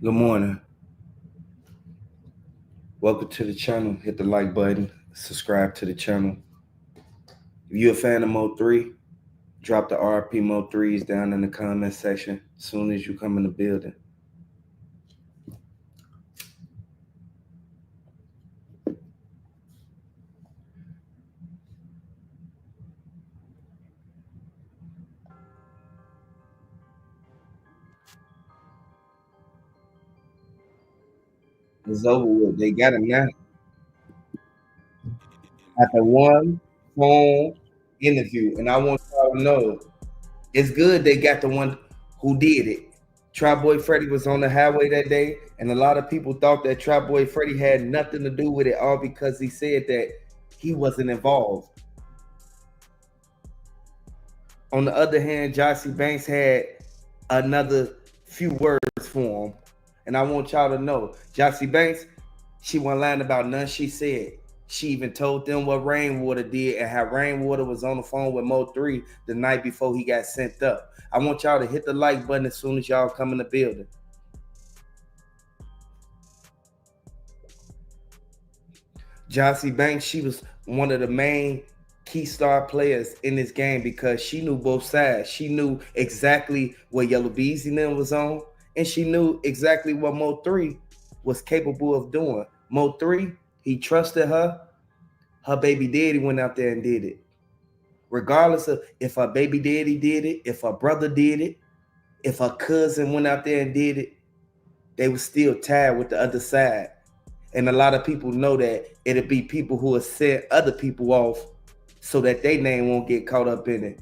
Good morning. Welcome to the channel. Hit the like button. Subscribe to the channel. If you're a fan of Mo 3, drop the RP Mo 3s down in the comment section as soon as you come in the building. It's over with. They got him now. At the one phone interview. And I want y'all to know it's good they got the one who did it. Trap Boy Freddy was on the highway that day, and a lot of people thought that Trap Boy Freddy had nothing to do with it, all because he said that he wasn't involved. On the other hand, Jossie Banks had another few words for him. And I want y'all to know, Jossie Banks, she wasn't lying about none she said. She even told them what Rainwater did and how Rainwater was on the phone with Mo 3 the night before he got sent up. I want y'all to hit the like button as soon as y'all come in the building. Jossie Banks, she was one of the main key star players in this game because she knew both sides. She knew exactly what Yella Beezy was on, and she knew exactly what Mo 3 was capable of doing. Mo 3, he trusted her. Her baby daddy went out there and did it. Regardless of if her baby daddy did it, if her brother did it, if her cousin went out there and did it, they were still tied with the other side. And a lot of people know that it'll be people who will set other people off so that their name won't get caught up in it.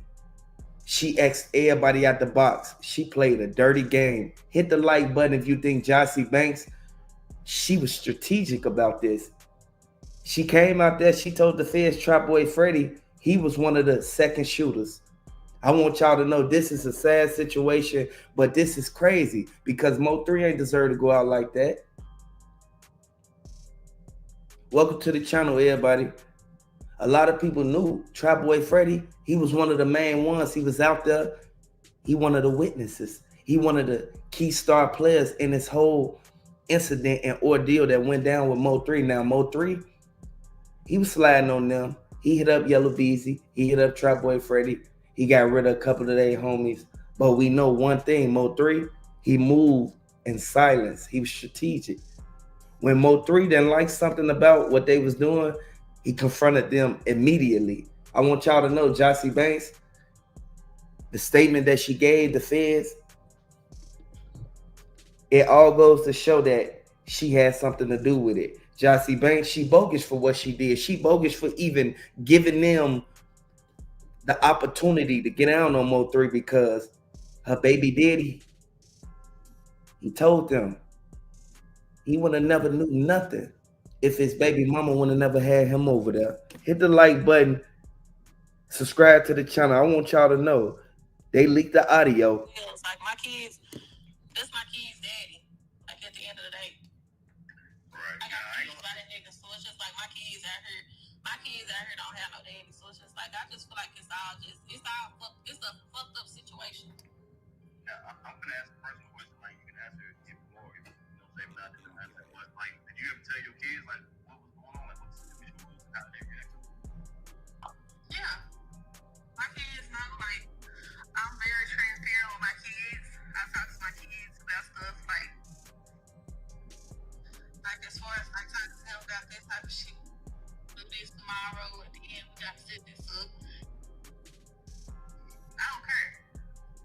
She asked everybody out the box. She played a dirty game. Hit the like button if you think Jossie Banks, she was strategic about this. She came out there, she told the feds Trap Boy Freddy, he was one of the second shooters. I want y'all to know this is a sad situation, but this is crazy because Mo 3 ain't deserve to go out like that. Welcome to the channel, everybody. A lot of people knew Trap Boy Freddy. He was one of the main ones. He was out there. He one of the witnesses. He one of the key star players in this whole incident and ordeal that went down with Mo 3. Now, Mo 3, he was sliding on them. He hit up Yella Beezy. He hit up Trap Boy Freddy. He got rid of a couple of their homies. But we know one thing, Mo 3, he moved in silence. He was strategic. When Mo 3 didn't like something about what they was doing, he confronted them immediately. I want y'all to know, Jossie Banks, the statement that she gave the feds, it all goes to show that she had something to do with it. Jossie Banks, she bogus for what she did. She bogus for even giving them the opportunity to get out on Mo 3 because her baby daddy, he told them he would have never knew nothing if his baby mama would have never had him over there. Hit the like button, subscribe to the channel. I want y'all to know they leaked the audio. It's like my kids, that's my kids' daddy. Like at the end of the day. Right. I got kids by that nigga, so it's just like my kids out here. My kids out here don't have no daddy, so it's just like I just feel like it's a fucked up situation. Now I'm gonna ask a personal question, like you can answer it if more, if you know, say not in the answer, but like, did you ever tell your kids like what was going on, like what the situation was, how they reacted? Yeah, my kids know, like I'm very transparent with my kids. I talk to my kids about stuff like as far as I talk to them about that type of shit. Do this tomorrow, at the end we got to set this up. I don't care.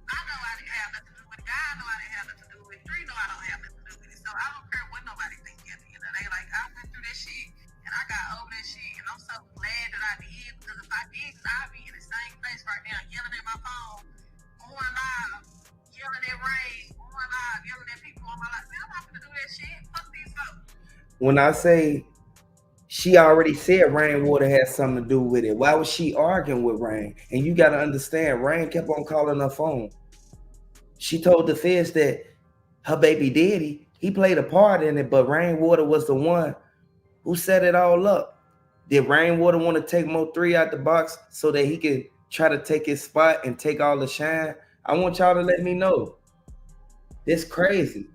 I know I didn't have nothing to do with it. God know I didn't have nothing to do with it. 3 know I don't have nothing to do with it. So I don't care what nobody thinks at the end of the day. Like I went through that shit and I got over that shit, and I'm so glad that I did, because if I didn't, I'd be in the same place right now, yelling at my phone, on live, yelling at Ray, on live, yelling at people on my life. Man, I'm not gonna do that shit. Fuck these folks. When I say she already said Rainwater had something to do with it, why was she arguing with Rain? And you got to understand, Rain kept on calling her phone. She told the feds that her baby daddy, he played a part in it, but Rainwater was the one who set it all up. Did Rainwater want to take Mo 3 out the box so that he could try to take his spot and take all the shine? I want y'all to let me know. It's crazy.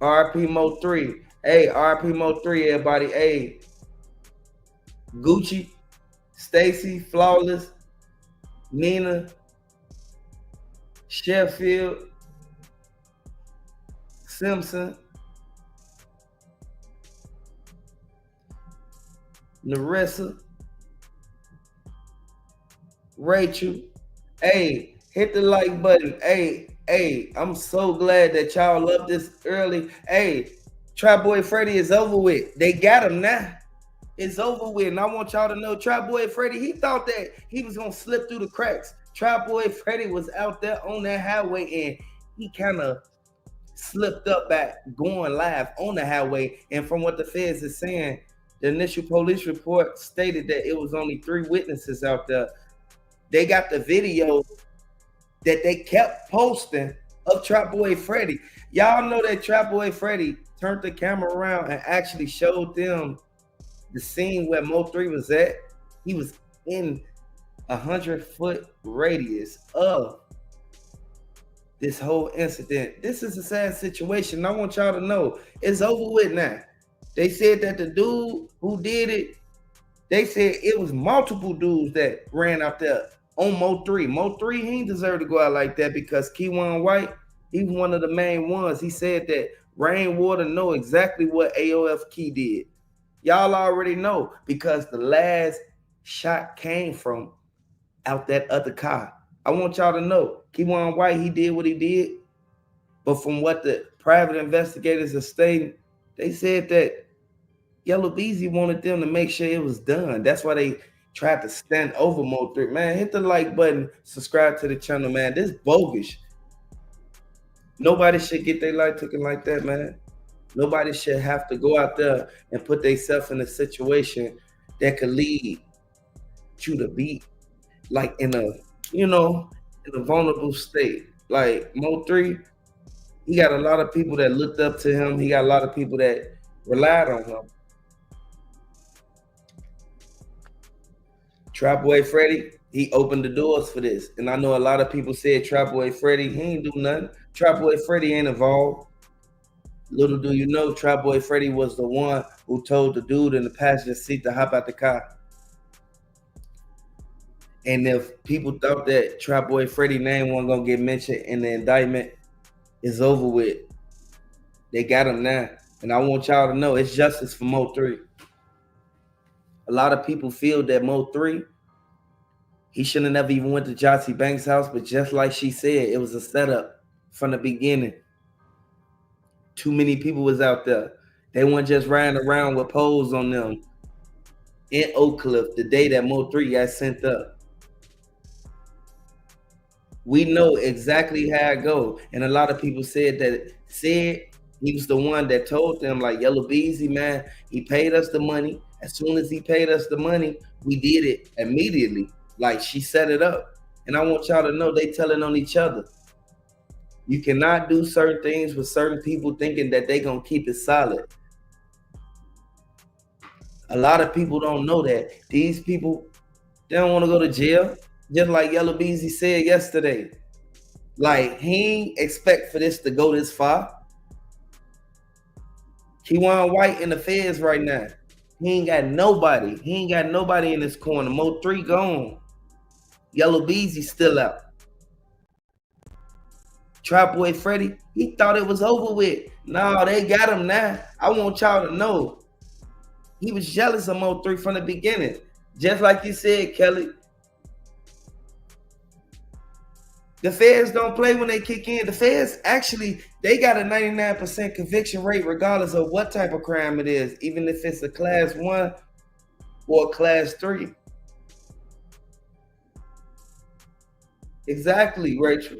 RP Mo 3. Hey, RP Mo 3, everybody. Hey, Gucci, Stacy, Flawless, Nina, Sheffield, Simpson, Narissa, Rachel. Hey, hit the like button. Hey, I'm so glad that y'all love this early. Hey, Trap Boy Freddy is over with. They got him now. It's over with. And I want y'all to know Trap Boy Freddy, he thought that he was going to slip through the cracks. Trap Boy Freddy was out there on that highway and he kind of slipped up back going live on the highway. And from what the feds is saying, the initial police report stated that it was only 3 witnesses out there. They got the video that they kept posting of Trap Boy Freddy. Y'all know that Trap Boy Freddy turned the camera around and actually showed them the scene where Mo 3 was at. He was in 100-foot radius of this whole incident. This is a sad situation. I want y'all to know it's over with now. They said that the dude who did it, they said it was multiple dudes that ran out there on Mo 3. Mo 3, he ain't deserve to go out like that because Keywan White, he was one of the main ones. He said that Rainwater know exactly what AOF Key did. Y'all already know because the last shot came from out that other car. I want y'all to know, Keywan White, he did what he did. But from what the private investigators are stating, they said that Yella Beezy wanted them to make sure it was done. That's why they tried to stand over Mo 3. Man, hit the like button, subscribe to the channel, man. This bogus. Nobody should get their life taken like that, man. Nobody should have to go out there and put themselves in a situation that could lead you to be like in a, in a vulnerable state. Like Mo 3, he got a lot of people that looked up to him. He got a lot of people that relied on him. Trap Boy Freddy, he opened the doors for this. And I know a lot of people said Trap Boy Freddy, he ain't do nothing. Trap Boy Freddy ain't involved. Little do you know, Trap Boy Freddy was the one who told the dude in the passenger seat to hop out the car. And if people thought that Trap Boy Freddy name wasn't gonna get mentioned in the indictment, it's over with. They got him now. And I want y'all to know it's justice for Mo 3. A lot of people feel that Mo 3, he shouldn't have never even went to Jossie Banks' house, but just like she said, it was a setup from the beginning. Too many people was out there. They weren't just riding around with poles on them in Oak Cliff the day that Mo 3 got sent up. We know exactly how it go. And a lot of people said he was the one that told them, like, Yella Beezy, man, he paid us the money. As soon as he paid us the money, we did it immediately. Like, she set it up. And I want y'all to know they telling on each other. You cannot do certain things with certain people thinking that they gonna keep it solid. A lot of people don't know that. These people, they don't want to go to jail. Just like Yella Beezy said yesterday. Like, he ain't expect for this to go this far. Keywan White in the feds right now. He ain't got nobody. He ain't got nobody in this corner. Mo 3 gone. Yella Beezy still out. Trap Boy Freddy, he thought it was over with. No, they got him now. I want y'all to know. He was jealous of Mo 3 from the beginning. Just like you said, Kelly. The feds don't play when they kick in. The feds, actually, they got a 99% conviction rate regardless of what type of crime it is, even if it's a class 1 or a class 3. Exactly, Rachel.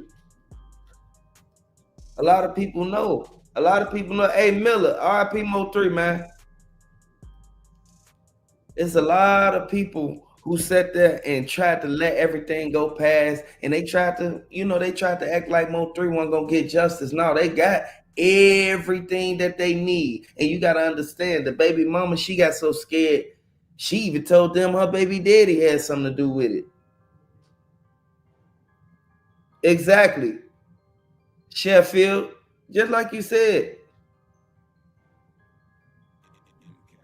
A lot of people know. A lot of people know. Hey, Miller, RIP Mo 3, man. It's a lot of people who sat there and tried to let everything go past, and they tried to, they tried to act like Mo 3 wasn't gonna get justice. No, they got everything that they need. And you gotta understand, the baby mama, she got so scared, she even told them her baby daddy had something to do with it. Exactly. Sheffield, just like you said,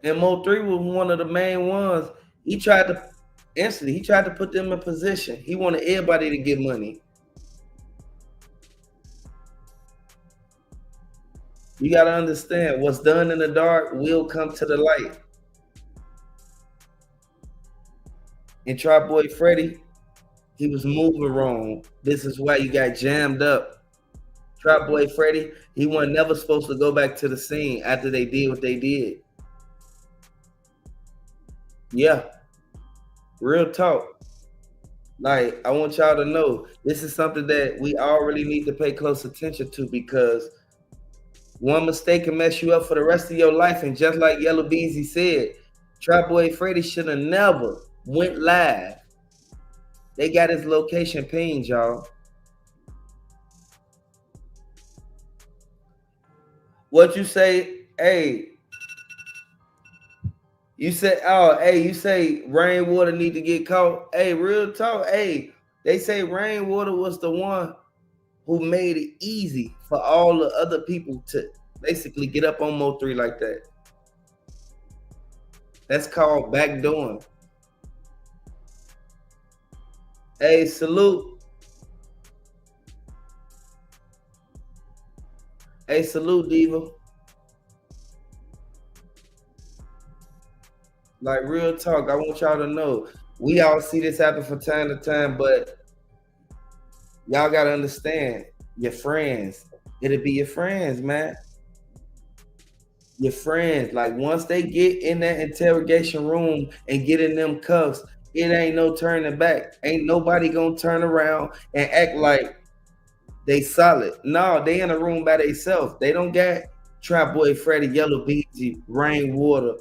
And Mo3 was one of the main ones. He tried to instantly. He tried to put them in position. He wanted everybody to get money. You got to understand, what's done in the dark will come to the light. And Trap Boy Freddy, he was moving wrong. This is why you got jammed up. Trap Boy Freddy, he wasn't never supposed to go back to the scene after they did what they did. Yeah, real talk. Like, I want y'all to know, this is something that we all really need to pay close attention to, because one mistake can mess you up for the rest of your life. And just like Yella Beezy said, Trap Boy Freddy should have never went live. They got his location pinged, y'all. What you say? Hey, you say, oh, hey, you say Rainwater need to get caught. Hey, real talk. Hey, they say Rainwater was the one who made it easy for all the other people to basically get up on Mo3 like that. That's called backdooring. Hey, salute. Hey, salute, Diva. Like, real talk, I want y'all to know, we all see this happen from time to time, but y'all got to understand, your friends, it'll be your friends, man. Your friends, like, once they get in that interrogation room and get in them cuffs, it ain't no turning back. Ain't nobody gonna turn around and act like they solid. No, they in a room by themselves. They don't got Trap Boy Freddy, Yella Beezy, Rainwater,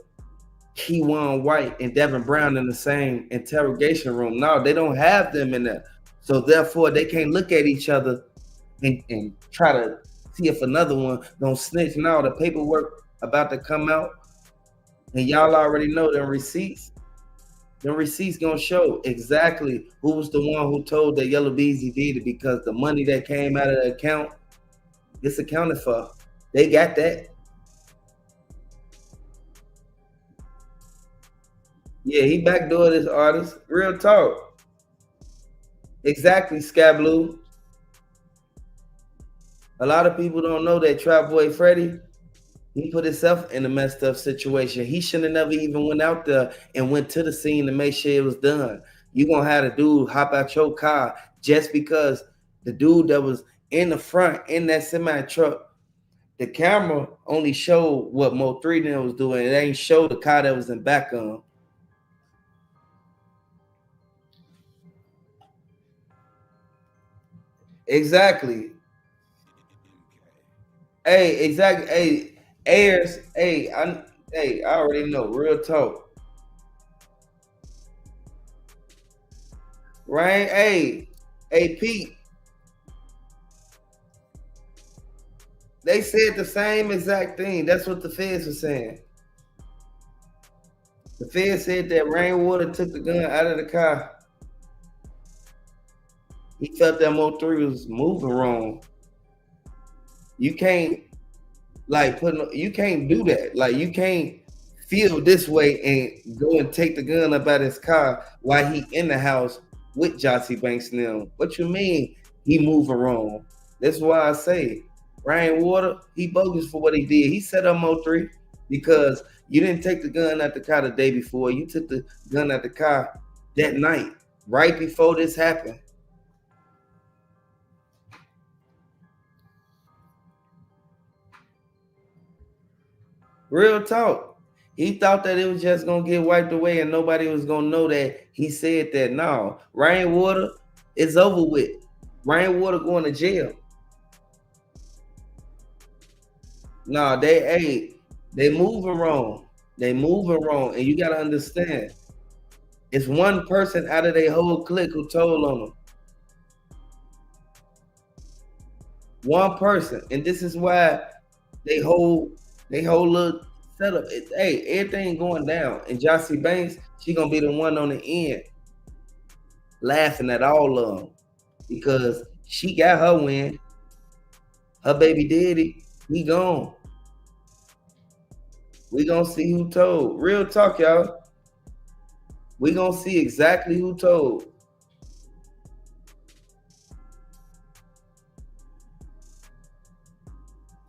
Keywan White, and Devin Brown in the same interrogation room. No, they don't have them in there. So therefore, they can't look at each other and try to see if another one don't snitch. No, the paperwork about to come out, and y'all already know them receipts. Them receipts gonna show exactly who was the one who told that Yella Beezy did it, because the money that came out of the account, it's accounted for. They got that. Yeah, he backdoored this artist. Real talk. Exactly, Scabblue. A lot of people don't know that Trap Boy Freddy, he put himself in a messed up situation. He shouldn't have never even went out there and went to the scene to make sure it was done. You gonna have the dude hop out your car just because the dude that was in the front in that semi truck, the camera only showed what Mo3 then was doing. It ain't show the car that was in back of him. Exactly. Hey, exactly. Hey, Ayers. Hey, I already know. Real talk. Right? Hey, Pete. They said the same exact thing. That's what the feds were saying. The feds said that Rainwater took the gun out of the car. He felt that Mo3 was moving wrong. You can't you can't do that. Like, you can't feel this way and go and take the gun up out his car while he in the house with Jossie Banks now. What you mean he moving wrong? That's why I say Rainwater, he bogus for what he did. He set up Mo3 because you didn't take the gun out the car the day before. You took the gun out the car that night, right before this happened. Real talk. He thought that it was just gonna get wiped away and nobody was gonna know that he said that. No, Rainwater is over with. Rainwater going to jail. No, they moving wrong. They moving wrong, and you gotta understand. It's one person out of their whole clique who told on them. One person, and this is why they whole little setup. Hey, everything going down, and Jossie Banks, she gonna be the one on the end, laughing at all of them because she got her win. Her baby daddy, he gone. We gonna see who told. Real talk, y'all. We gonna see exactly who told.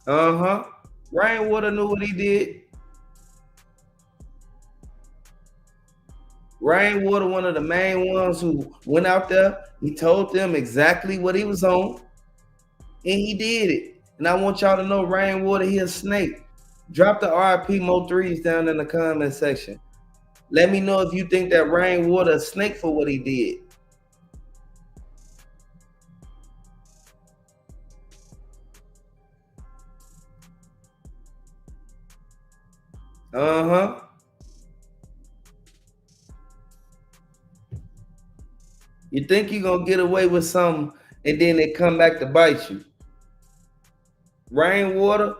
Uh-huh. Rainwater knew what he did. Rainwater, one of the main ones who went out there. He told them exactly what he was on, and he did it. And I want y'all to know, Rainwater, he a snake. Drop the RIP Mo 3s down in the comment section. Let me know if you think that Rainwater a snake for what he did. Uh-huh. You think you're gonna get away with something, and then they come back to bite you. Rainwater,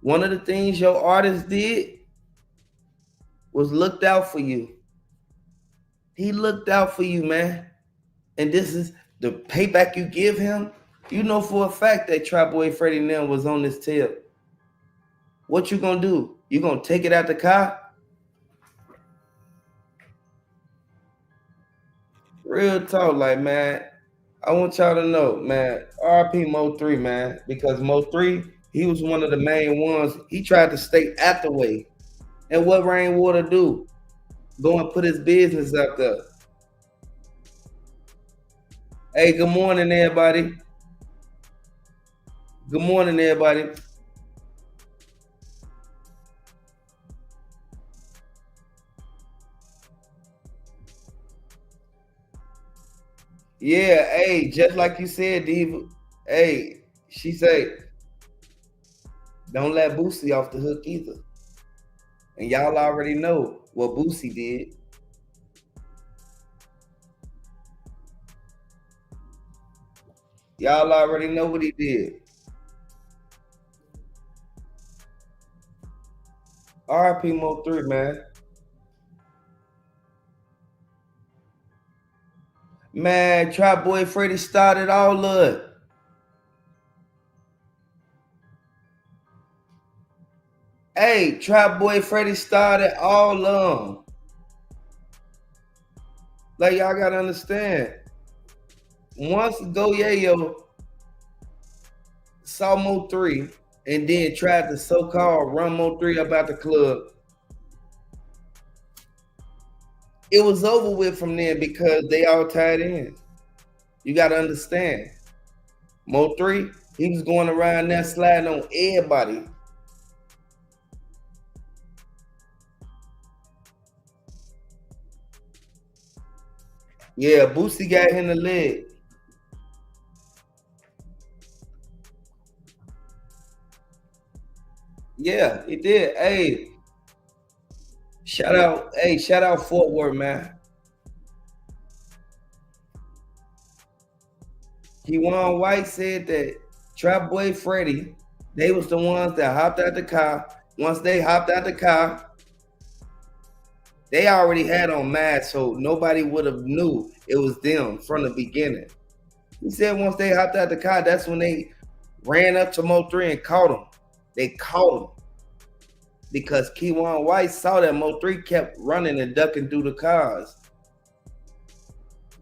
one of the things your artist did was looked out for you. He looked out for you, man. And this is the payback you give him. You know for a fact that Trap Boy Freddie Nam was on this tip. What you gonna do? You gonna take it out the car? Real talk, like, man, I want y'all to know, man, RP Mo 3, man, because Mo 3, he was one of the main ones. He tried to stay out the way. And what Rainwater do? Go and put his business out there. Hey, good morning, everybody. Good morning, everybody. Yeah, hey, just like you said, Diva. Hey, she said, don't let Boosie off the hook either. And y'all already know what Boosie did. Y'all already know what he did. RP Mo 3, man. Man, Trap Boy Freddie started all of it. Hey, Trap Boy Freddie started all of them. Like, y'all gotta understand. Once Go Yayo saw Mo 3 and then tried to so-called run Mo 3 up out the club, it was over with from then because they all tied in. You gotta understand. Mo 3, he was going around there sliding on everybody. Yeah, Boosie got him in the leg. Yeah, he did. Hey, shout out Fort Worth, man. Kewan White said that Trap Boy Freddie, they was the ones that hopped out the car. Once they hopped out the car, they already had on masks, so nobody would have knew it was them from the beginning. He said once they hopped out the car, that's when they ran up to Mo 3 and caught him. They caught him because Kewan White saw that Mo 3 kept running and ducking through the cars.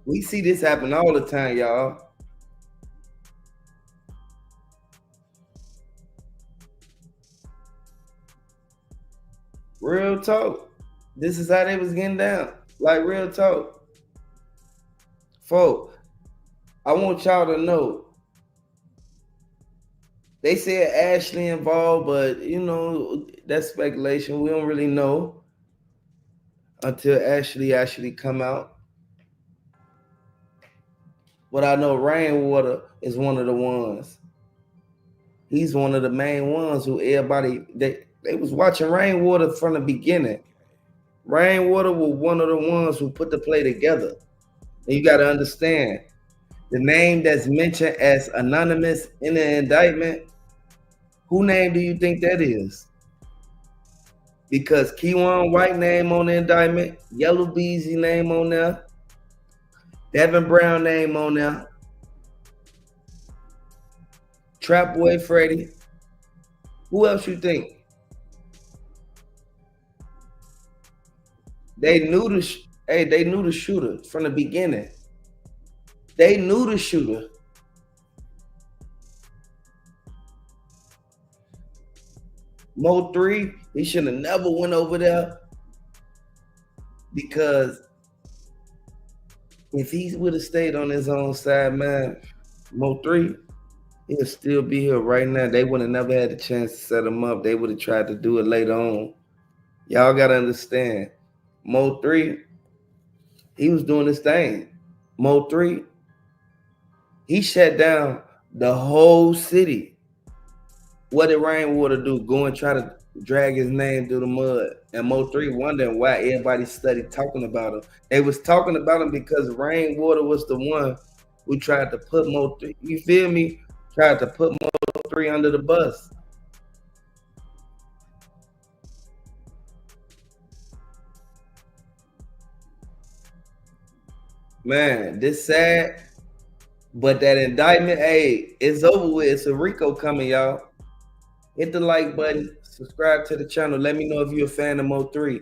We see this happen all the time, y'all. Real talk. This is how they was getting down. Like, real talk. Folks, I want y'all to know. They said Ashley involved, but you know, that's speculation. We don't really know until Ashley actually come out. But I know Rainwater is one of the ones. He's one of the main ones who everybody they was watching Rainwater from the beginning. Rainwater was one of the ones who put the play together. And you got to understand, the name that's mentioned as anonymous in the indictment, who name do you think that is? Because Kewan White name on the indictment, Yella Beezy name on there, Devin Brown name on there, Trap Boy Freddie. Who else you think? They knew they knew the shooter from the beginning. They knew the shooter. Mo 3, he should have never went over there because if he would have stayed on his own side, man, Mo 3, he'll still be here right now. They would have never had a chance to set him up. They would have tried to do it later on. Y'all gotta understand. Mo 3, he was doing his thing. Mo 3, he shut down the whole city. What did Rainwater do? Go and try to drag his name through the mud. And Mo 3 wondering why everybody started talking about him. They was talking about him because Rainwater was the one who tried to put Mo 3, you feel me? Tried to put Mo 3 under the bus. Man, this sad, but that indictment, hey, it's over with. It's a Rico coming, y'all. Hit the like button, subscribe to the channel. Let me know if you're a fan of Mo 3.